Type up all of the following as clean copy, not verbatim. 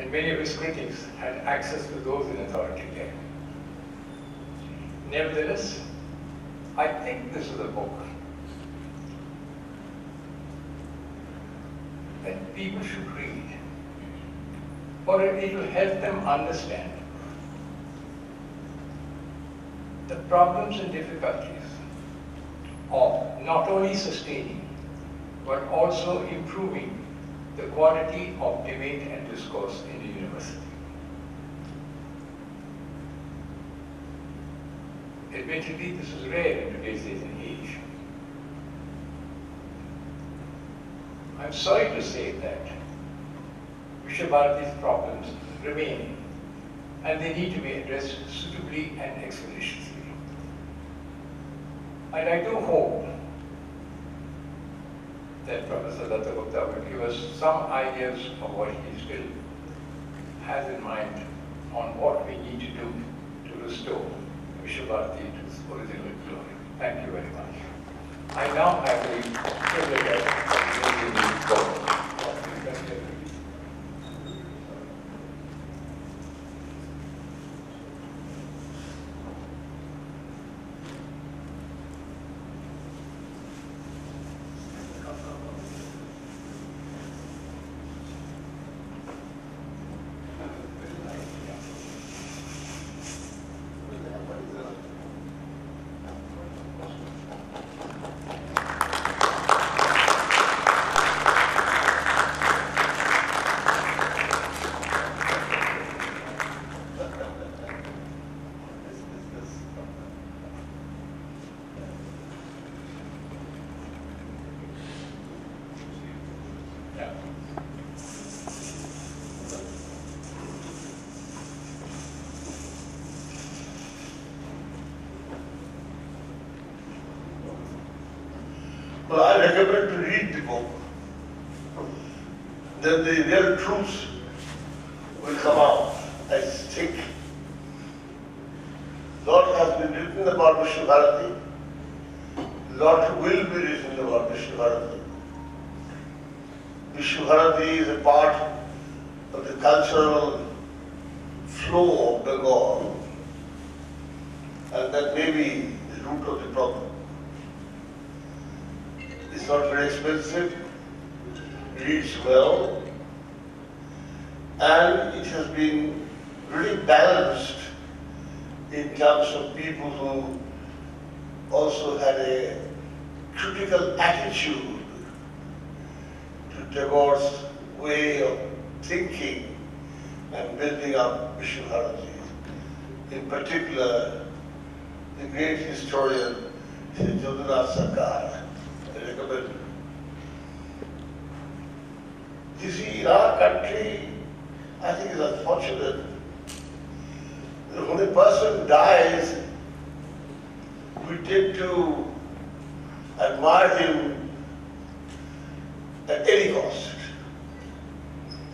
and many of his critics had access to those in authority there. Nevertheless, I think this is a book that people should read, for it will help them understand the problems and difficulties of not only sustaining, but also improving the quality of debate and discourse in the university. Admittedly, this is rare in today's day and age. I'm sorry to say that Vishwabharati's problems remain, and they need to be addressed suitably and expeditiously. And I do hope that Professor Datta Gupta will give us some ideas of what he still has in mind on what we need to do to restore Vishwabharati to its original glory. Thank you very much. I now have the privilege of reading the book. Well, I recommend to read the book. Then the real truths will come out. I think a lot has been written about Vishwabharati. A lot will be written about Vishwabharati. Vishwabharati is a part of the cultural flow of Bengal, and that may be the root of the problem. It's not very expensive, reads well, and it has been really balanced in terms of people who also had a critical attitude to Tagore's way of thinking and building up Vishwabharati. In particular, the great historian Jyotirnath Sarkar. I recommend. You see, in our country, I think it's unfortunate that when a person dies, we tend to admire him at any cost.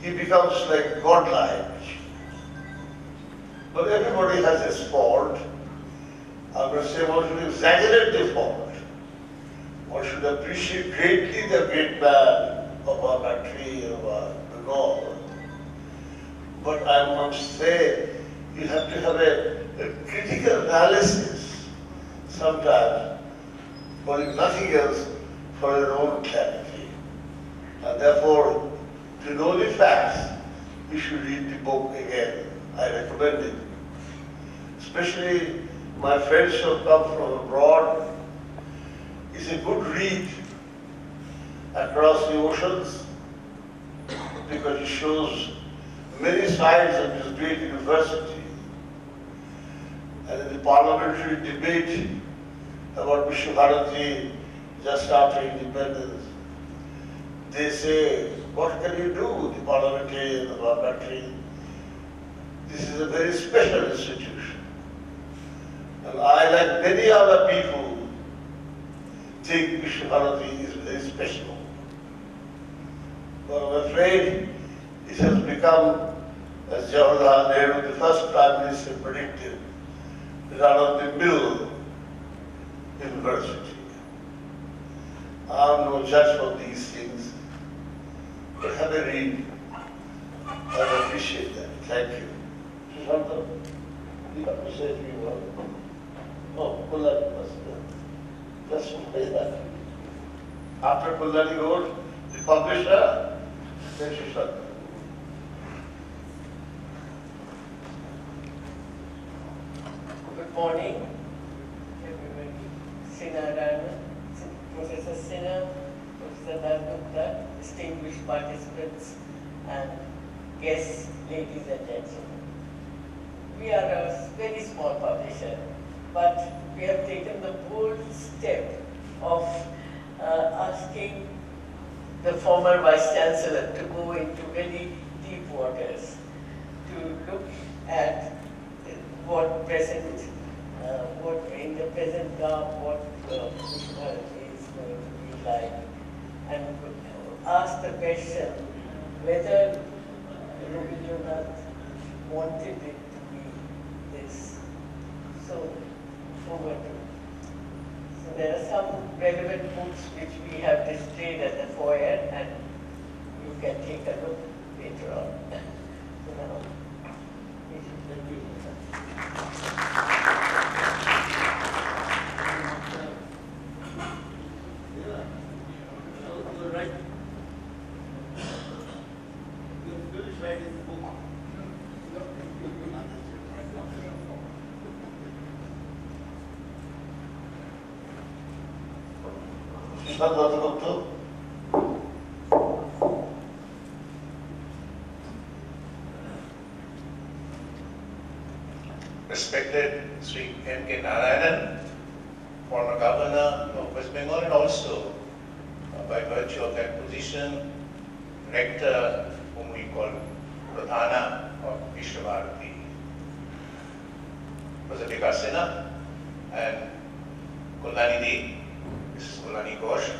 He becomes like godlike. But everybody has his fault. I'm going to say one should exaggerate the fault. One should appreciate greatly the great man of our country, of our Bengal. But I must say, you have to have a critical analysis sometimes, but if nothing else, for your own clarity. And therefore, to know the facts, you should read the book again. I recommend it. Especially my friends who have come from abroad. It's a good read across the oceans because it shows many sides of this great university. And in the parliamentary debate about Vishwabharati just after independence, they say, what can you do with the parliamentarians of our country? This is a very special institution. And I, like many other people, think Vishwabharati is very special. But I'm afraid it has become, as Jawaharlal Nehru, the first Prime Minister, predicted, run-of-the-mill university. I'm no judge for these things, but have a read. I appreciate that. Thank you. Shishanta, you have to say a few words. No, Kullani must just say that. After Kullani wrote, the publisher, then Shishanta. Good morning, everybody. Sinarana, Professor Sinha, Professor Dalgupta, distinguished participants and guests, ladies and gentlemen. We are a very small publisher, but we have taken the bold step of asking the former Vice Chancellor to go into very deep waters, to look at what in the present garb, what Krishna is going to be like, and ask the question whether Rabindranath wanted it to be this. So, over to. So there are some relevant books which we have displayed at the foyer, and you can take a look later on. So now, we should continue. Respected Sri M.K. Narayanan, former governor of West Bengal, and also, by virtue of that position, rector, whom we call Pradhana of Vishwabharati, Professor Vikas Sinha, and Kullani Di, Mrs. Kullani Ghosh,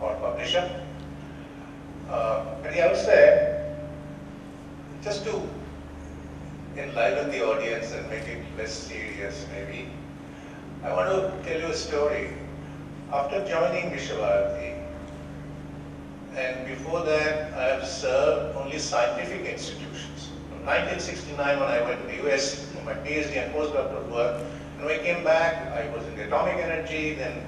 our publisher. At the outset, just to enliven the audience and make it less serious maybe, I want to tell you a story. After joining Vishwabharati, and before that I have served only scientific institutions. From 1969 when I went to the US for my PhD and postdoctoral work, and when I came back I was in atomic energy, then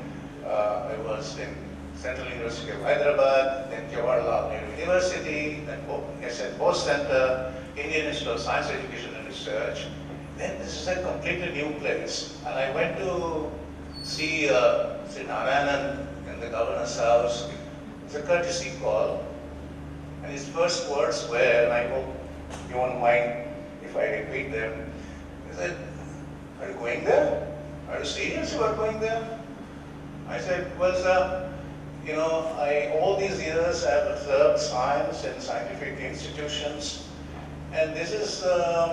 I was in Central University of Hyderabad, then Jawaharlal Nehru University, then SN Bose Center, Indian Institute of Science Education and Research. Then this is a completely new place. And I went to see Sri Narayanan in the governor's house. It's a courtesy call. And his first words were, and I hope you won't mind if I repeat them, he said, "Are you going there? Are you serious about going there?" I said, "Well, sir, you know, all these years I have observed science in scientific institutions, and this is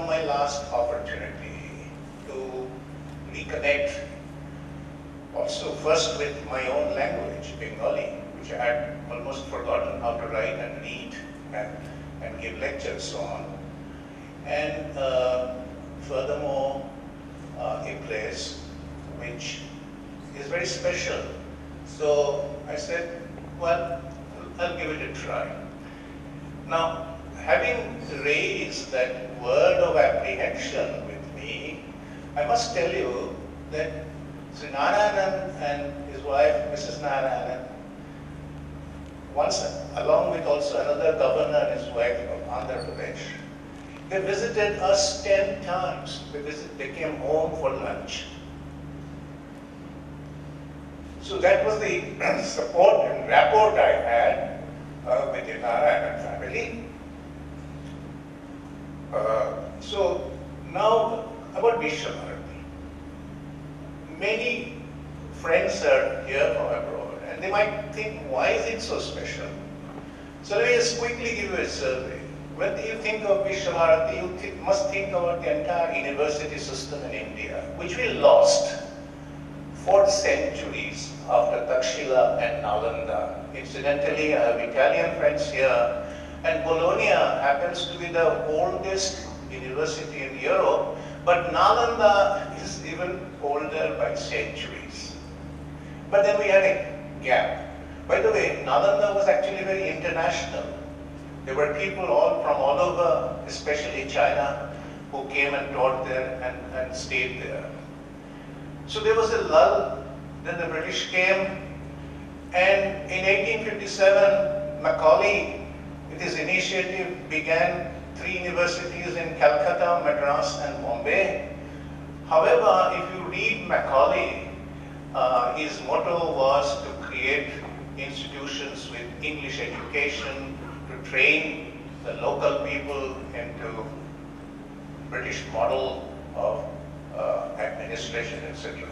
my last opportunity to reconnect also first with my own language, Bengali, which I had almost forgotten how to write and read and give lectures on, and furthermore, a place which is very special." So I said, well, I'll give it a try. Now, having raised that word of apprehension with me, I must tell you that Sri Narayanan and his wife, Mrs. Narayanan, once, along with also another governor and his wife of Andhra Pradesh, they visited us 10 times. They came home for lunch. So that was the support and rapport I had with the Narayanan family. So now about Vishwabharati. Many friends are here from abroad and they might think, why is it so special? So let me just quickly give you a survey. When you think of Vishwabharati, you must think about the entire university system in India, which we lost for centuries after Takshila and Nalanda. Incidentally, I have Italian friends here, and Bologna happens to be the oldest university in Europe, but Nalanda is even older by centuries. But then we had a gap. By the way, Nalanda was actually very international. There were people all from all over, especially China, who came and taught there and stayed there. So there was a lull, then the British came, and in 1857, Macaulay, with his initiative, began 3 universities in Calcutta, Madras, and Bombay. However, if you read Macaulay, his motto was to create institutions with English education, to train the local people into British model of administration, etc.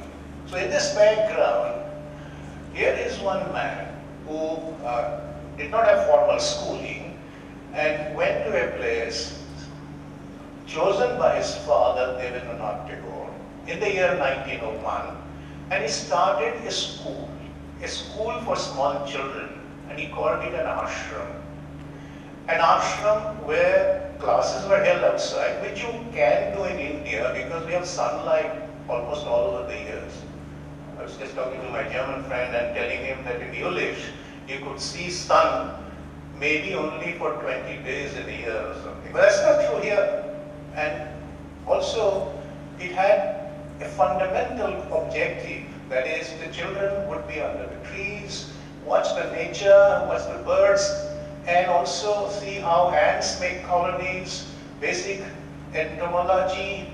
So in this background, here is one man who did not have formal schooling and went to a place chosen by his father, Devendranath Tagore, in the year 1901, and he started a school for small children, and he called it an ashram. An ashram where classes were held outside, which you can do in India because we have sunlight almost all over the years. I was just talking to my German friend and telling him that in English, you could see sun maybe only for 20 days in a year or something. But that's not true here. And also, it had a fundamental objective. That is, the children would be under the trees, watch the nature, watch the birds, and also see how ants make colonies, basic entomology,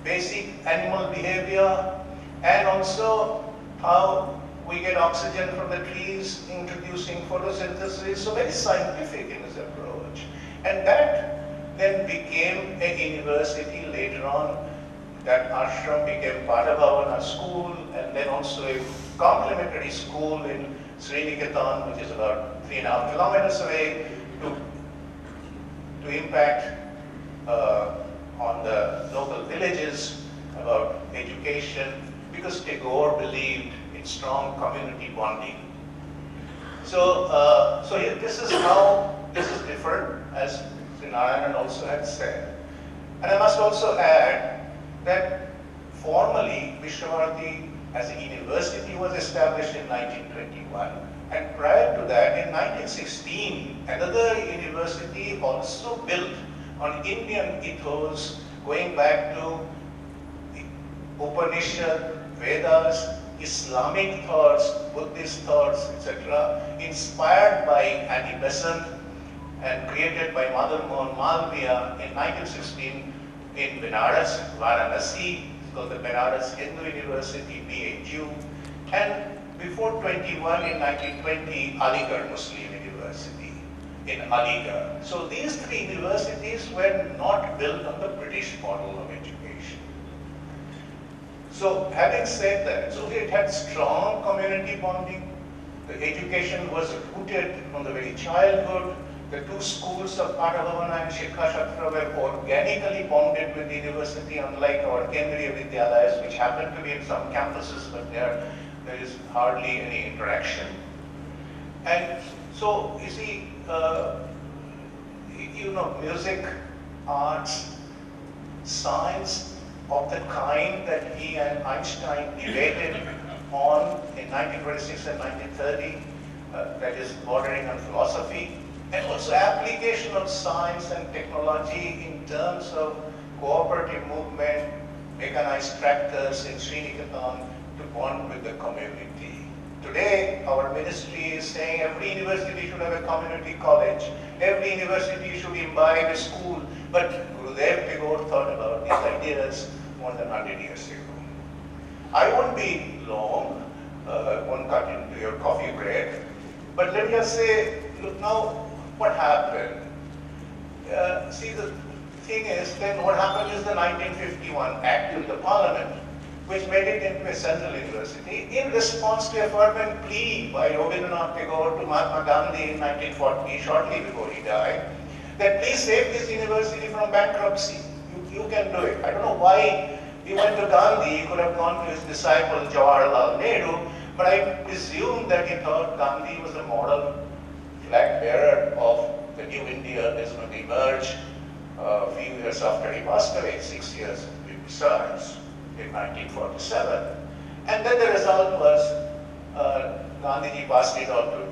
basic animal behavior, and also how we get oxygen from the trees, introducing photosynthesis. So very scientific in his approach. And that then became a university later on. That ashram became part of our school, and then also a complementary school in Sriniketan, which is about 3.5 kilometers away, to impact on the local villages about education, because Tagore believed in strong community bonding. So, this is how this is different, as Sri Narayanan also had said. And I must also add that formally Vishwabharati as a university was established in 1921, and prior to that, in 1916, another university also built on Indian ethos, going back to the Upanishad, Vedas, Islamic thoughts, Buddhist thoughts, etc., inspired by Annie Besant and created by Madan Mohan Malviya in 1916 in Benares, Varanasi. It's called the Benares Hindu University, BHU, and before 21 in 1920, Aligarh Muslim University in Aligarh. So these 3 universities were not built on the British model of education. So having said that, so it had strong community bonding. The education was rooted from the very childhood. The 2 schools of Patavana and Shikha Shastra were organically bonded with the university, unlike our Kendriya Vidyalayas, which happen to be in some campuses, but there is hardly any interaction. And so, you see, music, arts, science of the kind that he and Einstein debated on in 1926 and 1930, that is bordering on philosophy, and also application of science and technology in terms of cooperative movement, mechanized tractors in Sriniketan to bond with the community. Today, our ministry is saying every university should have a community college, every university should imbibe a school, but Gurudev Tagore thought about these ideas more than 100 years ago. I won't be long, won't cut into your coffee break, but let me just say, look now, what happened? See, the thing is, then what happened is the 1951 Act in the Parliament, which made it into a central university in response to a fervent plea by Rabindranath Tagore to Mahatma Gandhi in 1940, shortly before he died, that please save this university from bankruptcy. You can do it. I don't know why he went to Gandhi. He could have gone to his disciple Jawaharlal Nehru, but I presume that he thought Gandhi was a model flag bearer of the new India that's going to emerge a few years after he passed away, 6 years besides, in 1947. And then the result was Gandhiji passed it on to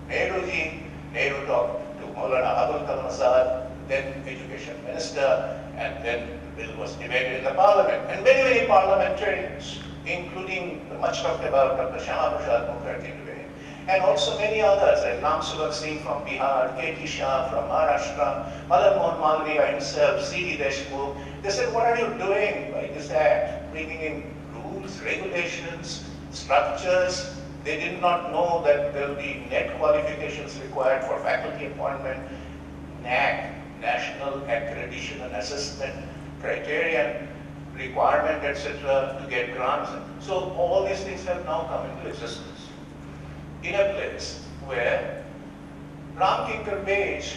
Nehruji, Nehru talked to Maulana Abul Kalam Azad, then Education Minister, and then the bill was debated in the Parliament. And many, many parliamentarians, including the much talked about Dr. Shama Prasad Mukherjee today, and also many others, like Ram Sulak Singh from Bihar, K.T. Shah from Maharashtra, Madan Mohan Malviya himself, C.D. Deshmukh. They said, what are you doing by this act? Bringing in rules, regulations, structures. They did not know that there will be net qualifications required for faculty appointment, NAC, National Accreditation and Assessment Criterion, requirement, etc., to get grants. So all these things have now come into existence. In a place where Ram Kinkar Bej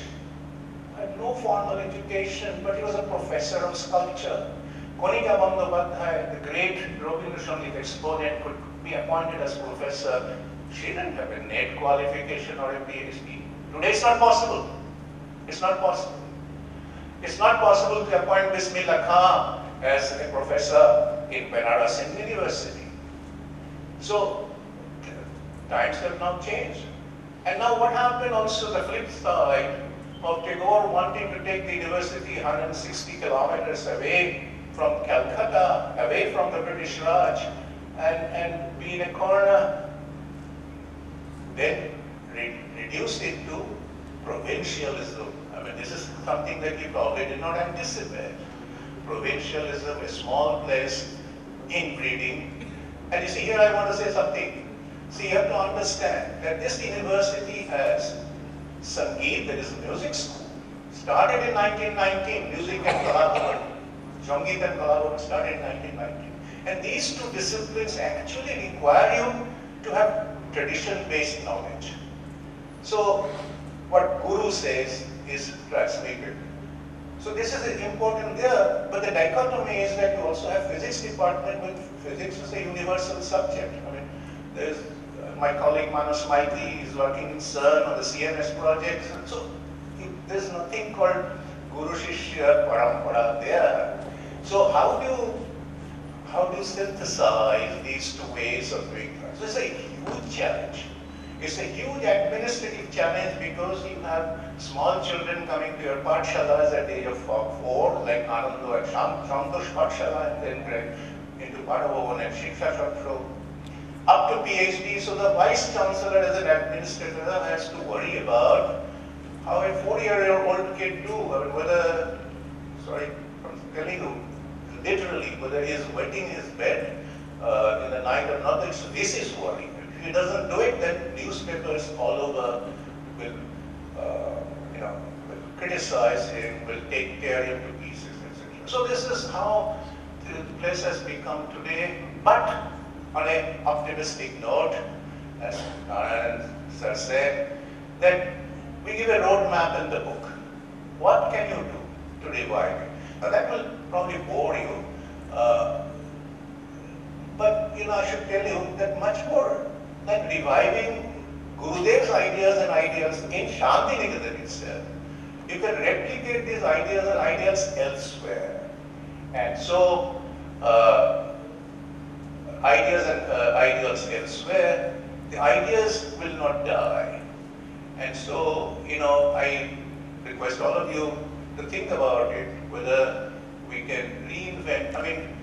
had no formal education, but he was a professor of sculpture. Konika Bandyopadhyay, the great Rabindra Sangit exponent, could be appointed as professor. She didn't have a net qualification or a PhD. Today it's not possible. It's not possible. It's not possible to appoint Bismillah Khan as a professor in Benares Hindu University. So times have now changed. And now what happened also, the flip side of Tagore wanting to take the university 160 kilometers away from Calcutta, away from the British Raj, and be in a corner, then reduce it to provincialism. I mean, this is something that you probably did not anticipate. Provincialism, a small place, inbreeding. And you see, here I want to say something. See, you have to understand that this university has Sangeet, that is music school, started in 1919, music and Kalavaram. Sangeet and Kalavaram started in 1919. And these two disciplines actually require you to have tradition-based knowledge. So, what Guru says is transmitted. So this is important there, but the dichotomy is that you also have physics department with physics as a universal subject. I mean, there's my colleague Manas Maiti is working in CERN on the CMS project. So there's nothing called Guru Shishya Parampara there. So how do you synthesize these two ways of doing things? So it's a huge challenge. It's a huge administrative challenge because you have small children coming to your pathshalas at the age of 4, like Anando at Shantosh Pathshala, and then get into Padavovan and Shiksha Shastro, up to PhD. So the vice chancellor as an administrator has to worry about how a 4-year-old kid do, I mean, whether, sorry, I'm telling you, literally, whether he is wetting his bed in the night or not. So this is worry. If he doesn't do it, then newspapers all over will, will criticize him, will tear him to pieces, etc. So this is how the place has become today. But on an optimistic note, as Narayan sir said, that we give a roadmap in the book. What can you do to revive it? Now that will probably bore you, but I should tell you that much more than reviving Gurudev's ideas and ideals in Shantiniketan itself, you can replicate these ideas and ideals elsewhere. And so, ideas and ideals elsewhere, the ideas will not die. And so, I request all of you to think about it, whether we can reinvent. I mean,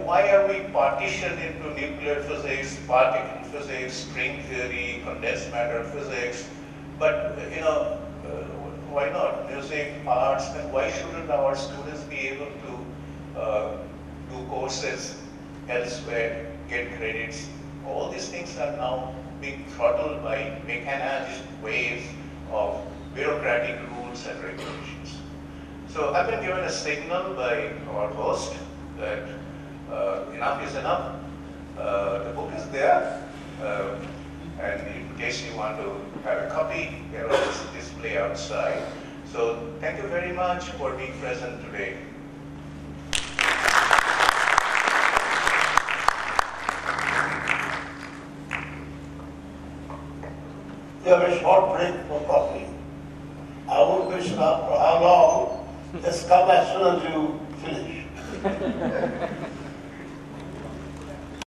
why are we partitioned into nuclear physics, particle physics, string theory, condensed matter physics? But, why not music, arts, and why shouldn't our students be able to do courses elsewhere, get credits? All these things are now being throttled by mechanized ways of bureaucratic rules and regulations. So I've been given a signal by our host that enough is enough. The book is there, and in case you want to have a copy, there is a display outside. So thank you very much for being present today. We have a short break for coffee. I won't question after how long. Just come as soon as you finish.